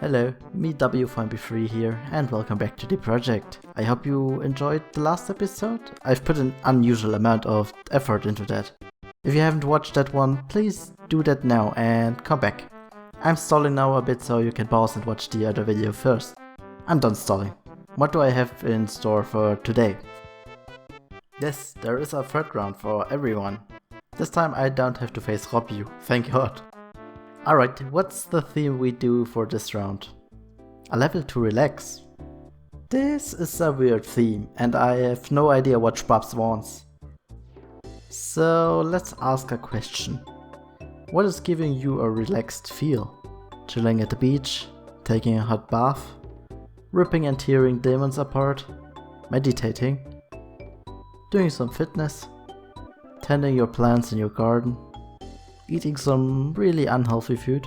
Hello, me W5B3 here, and welcome back to TheProject. I hope you enjoyed the last episode. I've put an unusual amount of effort into that. If you haven't watched that one, please do that now and come back. I'm stalling now a bit so you can pause and watch the other video first. I'm done stalling. What do I have in store for today? Yes, there is a third round for everyone. This time I don't have to face Robu, thank God. Alright, what's the theme we do for this round? A level to relax. This is a weird theme and I have no idea what Schwabs wants. So let's ask a question. What is giving you a relaxed feel? Chilling at the beach? Taking a hot bath? Ripping and tearing demons apart? Meditating? Doing some fitness? Tending your plants in your garden? Eating some really unhealthy food?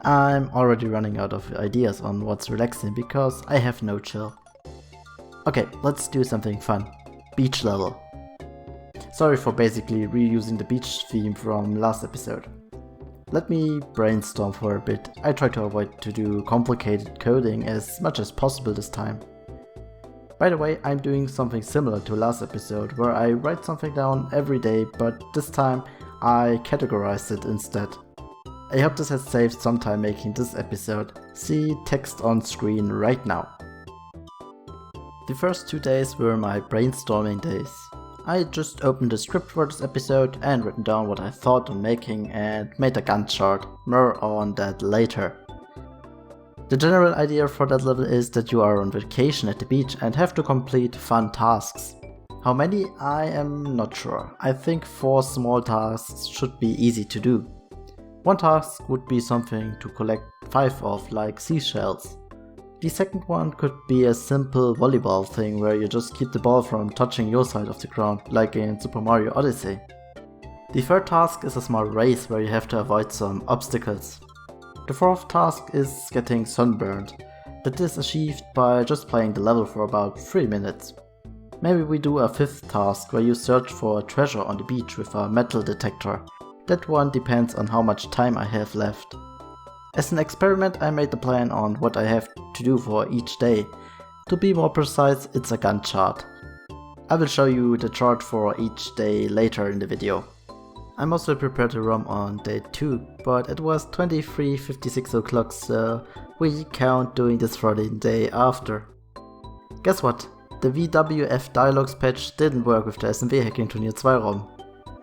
I'm already running out of ideas on what's relaxing because I have no chill. Okay, let's do something fun. Beach level. Sorry for basically reusing the beach theme from last episode. Let me brainstorm for a bit. I try to avoid to do complicated coding as much as possible this time. By the way, I'm doing something similar to last episode where I write something down every day, but this time I categorized it instead. I hope this has saved some time making this episode. See text on screen right now. The first 2 days were my brainstorming days. I just opened the script for this episode and written down what I thought on making and made a Gantt chart. More on that later. The general idea for that level is that you are on vacation at the beach and have to complete fun tasks. How many? I am not sure. I think 4 small tasks should be easy to do. One task would be something to collect 5 of, like seashells. The second one could be a simple volleyball thing where you just keep the ball from touching your side of the ground, like in Super Mario Odyssey. The third task is a small race where you have to avoid some obstacles. The fourth task is getting sunburned. That is achieved by just playing the level for about 3 minutes. Maybe we do a fifth task where you search for a treasure on the beach with a metal detector. That one depends on how much time I have left. As an experiment, I made the plan on what I have to do for each day. To be more precise, it's a Gantt chart. I will show you the chart for each day later in the video. I'm also prepared to roam on day 2, but it was 23:56 o'clock, so we count doing this for the day after. Guess what? The VWF dialogues patch didn't work with the SMWHacking Turnier 2 ROM.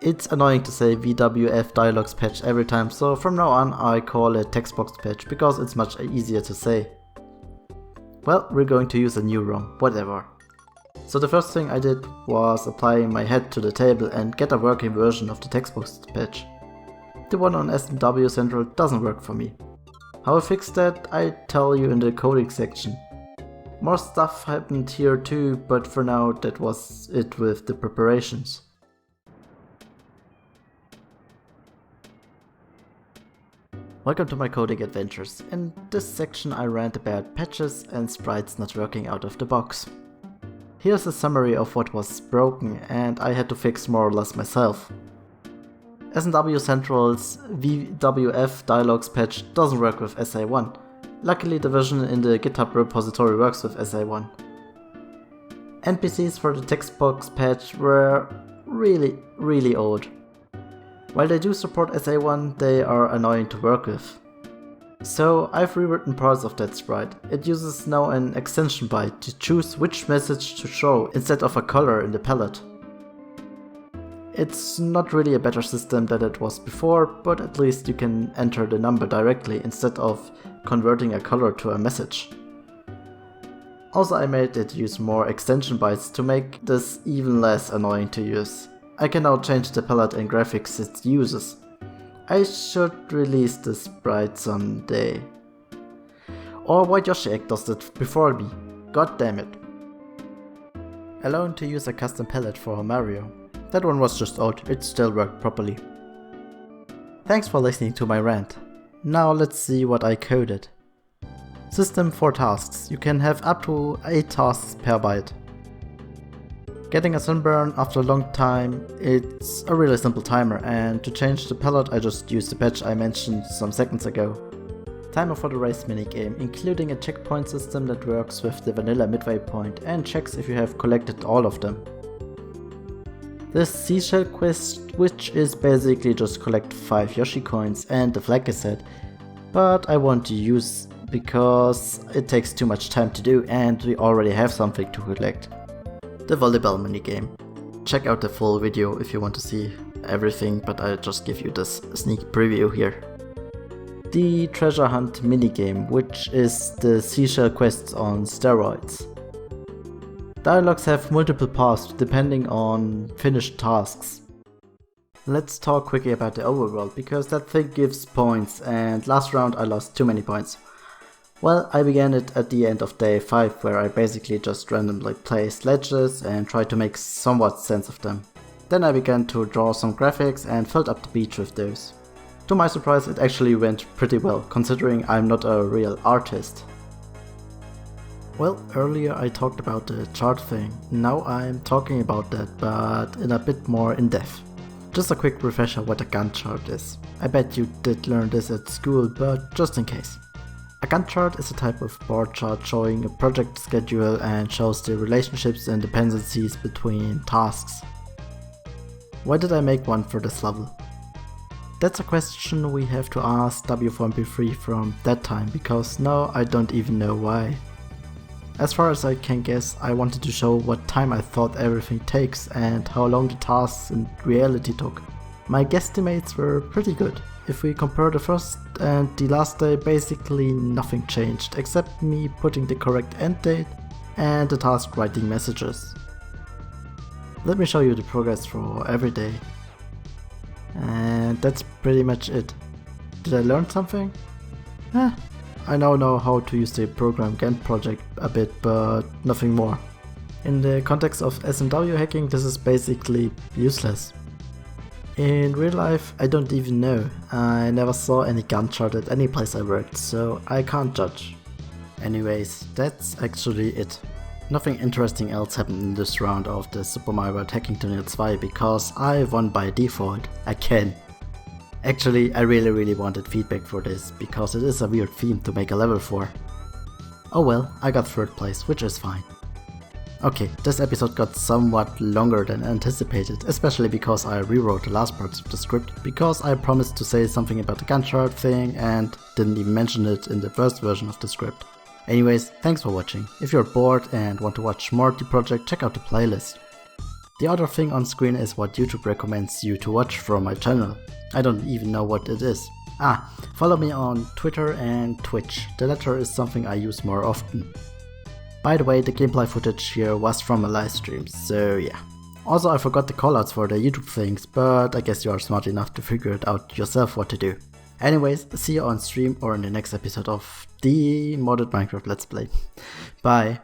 It's annoying to say VWF dialogues patch every time, so from now on I call it textbox patch because it's much easier to say. Well, we're going to use a new ROM, whatever. So the first thing I did was applying my head to the table and get a working version of the textbox patch. The one on SMW Central doesn't work for me. How I fixed that, I tell you in the coding section. More stuff happened here too, but for now that was it with the preparations. Welcome to my coding adventures. In this section I rant about patches and sprites not working out of the box. Here's a summary of what was broken and I had to fix more or less myself. SMW Central's VWF dialogues patch doesn't work with SA1. Luckily the version in the GitHub repository works with SA1. NPCs for the textbox patch were really old. While they do support SA1, they are annoying to work with. So I've rewritten parts of that sprite. It uses now an extension byte to choose which message to show instead of a color in the palette. It's not really a better system than it was before, but at least you can enter the number directly instead of converting a color to a message. Also I made it use more extension bytes to make this even less annoying to use. I can now change the palette and graphics it uses. I should release this sprite someday. Or why Yoshi Egg does that before me. God damn it. Allowing to use a custom palette for Mario. That one was just old, it still worked properly. Thanks for listening to my rant. Now let's see what I coded. System for tasks. You can have up to 8 tasks per byte. Getting a sunburn after a long time, it's a really simple timer, and to change the palette I just used the patch I mentioned some seconds ago. Timer for the race minigame, including a checkpoint system that works with the vanilla midway point and checks if you have collected all of them. This seashell quest, which is basically just collect 5 Yoshi coins and the flag is set, but I want to use because it takes too much time to do and we already have something to collect. The volleyball minigame. Check out the full video if you want to see everything, but I'll just give you this sneak preview here. The treasure hunt minigame, which is the seashell quests on steroids. Dialogues have multiple paths depending on finished tasks. Let's talk quickly about the overworld, because that thing gives points and last round I lost too many points. Well, I began it at the end of day 5 where I basically just randomly placed ledges and tried to make somewhat sense of them. Then I began to draw some graphics and filled up the beach with those. To my surprise, it actually went pretty well, considering I'm not a real artist. Well, earlier I talked about the chart thing, now I'm talking about that, but in a bit more in depth. Just a quick refresher what a Gantt chart is. I bet you did learn this at school, but just in case. A Gantt chart is a type of bar chart showing a project schedule and shows the relationships and dependencies between tasks. Why did I make one for this level? That's a question we have to ask W4MP3 from that time, because now I don't even know why. As far as I can guess, I wanted to show what time I thought everything takes and how long the tasks in reality took. My guesstimates were pretty good. If we compare the first and the last day, basically nothing changed except me putting the correct end date and the task writing messages. Let me show you the progress for every day. And that's pretty much it. Did I learn something? I now know how to use the program Gantt project a bit, but nothing more. In the context of SMW hacking, this is basically useless. In real life, I don't even know. I never saw any Gantt chart at any place I worked, so I can't judge. Anyways, that's actually it. Nothing interesting else happened in this round of the SMWHacking Turnier 2 because I won by default, again. Actually, I really wanted feedback for this, because it is a weird theme to make a level for. Oh well, I got 3rd place, which is fine. Okay, this episode got somewhat longer than anticipated, especially because I rewrote the last parts of the script, because I promised to say something about the Gantt chart thing and didn't even mention it in the first version of the script. Anyways, thanks for watching. If you're bored and want to watch more TheProject, check out the playlist. The other thing on screen is what YouTube recommends you to watch from my channel. I don't even know what it is. Follow me on Twitter and Twitch. The latter is something I use more often. By the way, the gameplay footage here was from a live stream, so yeah. Also, I forgot the callouts for the YouTube things, but I guess you are smart enough to figure it out yourself what to do. Anyways, see you on stream or in the next episode of the modded Minecraft Let's Play. Bye.